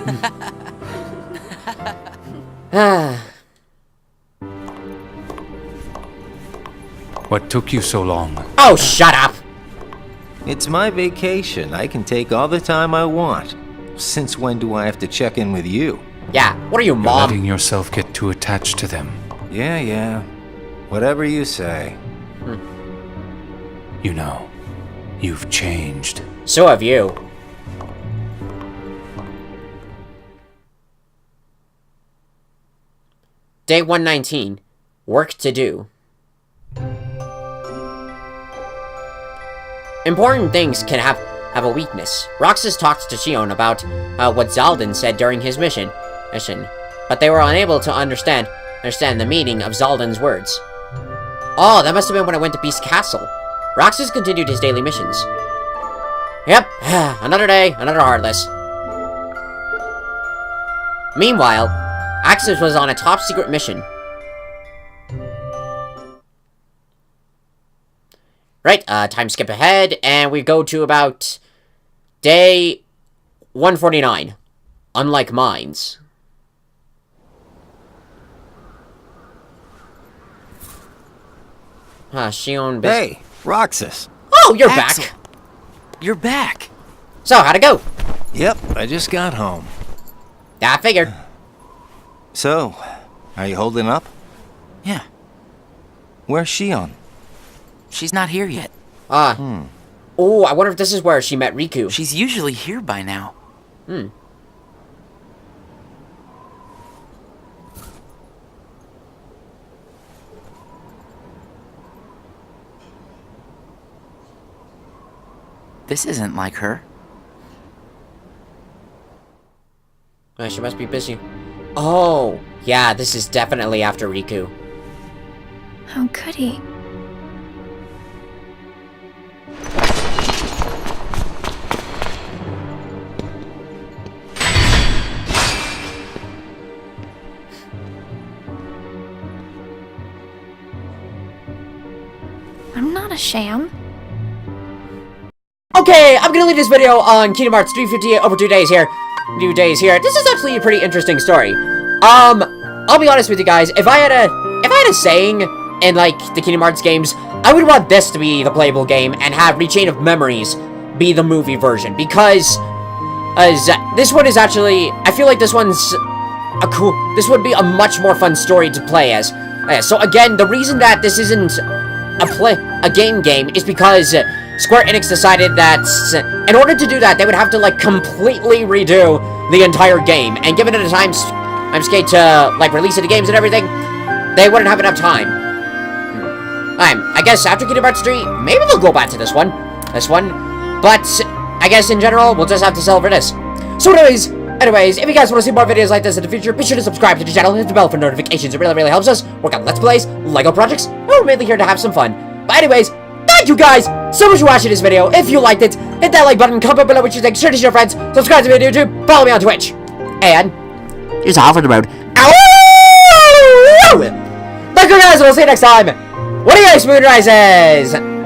What took you so long? Oh, shut up. It's my vacation. I can take all the time I want. Since when do I have to check in with you? Yeah, what are you, You're Mom? letting yourself get too attached to them. Yeah. Whatever you say. You know, you've changed. So have you. Day 119. Work to do. Important things can have a weakness. Roxas talked to Shion about what Zaldan said during his mission, but they were unable to understand the meaning of Zaldan's words. Oh, that must have been when I went to Beast Castle. Roxas continued his daily missions. Yep, another day, another Heartless. Meanwhile, Axis was on a top-secret mission. Right, time skip ahead, and we go to about day 149. Unlike mines. Shion... Hey, Roxas. Oh, you're Axel. back! You're back. So, how'd it go? Yep, I just got home. I figured. So, are you holding up? Yeah. Where's Shion? She's not here yet. Oh, I wonder if this is where she met Riku. She's usually here by now. This isn't like her. She must be busy. Oh, yeah, this is definitely after Riku. How could he? I'm not a sham. Okay, I'm gonna leave this video on Kingdom Hearts 358 over 2 days here. This is actually a pretty interesting story. I'll be honest with you guys, if I had a saying in, like, the Kingdom Hearts games, I would want this to be the playable game and have Rechain of Memories be the movie version, because this one is actually, I feel like this this would be a much more fun story to play as. So again, the reason that this isn't a game is because Square Enix decided that in order to do that, they would have to, like, completely redo the entire game, and given it a time scale to, like, release it to games and everything, they wouldn't have enough time. I guess after Kingdom Hearts 3, maybe they'll go back to this one, but I guess in general, we'll just have to settle for this. So anyways, if you guys want to see more videos like this in the future, be sure to subscribe to the channel and hit the bell for notifications. It really helps us work on Let's Plays, LEGO projects, and we're mainly here to have some fun. But anyways, thank you guys so much for watching this video. If you liked it, hit that like button, comment below what you think, share this with your friends, subscribe to me on YouTube, follow me on Twitch, and here's all for the road. Thank you guys, and we'll see you next time. What do you guys, Moonrises?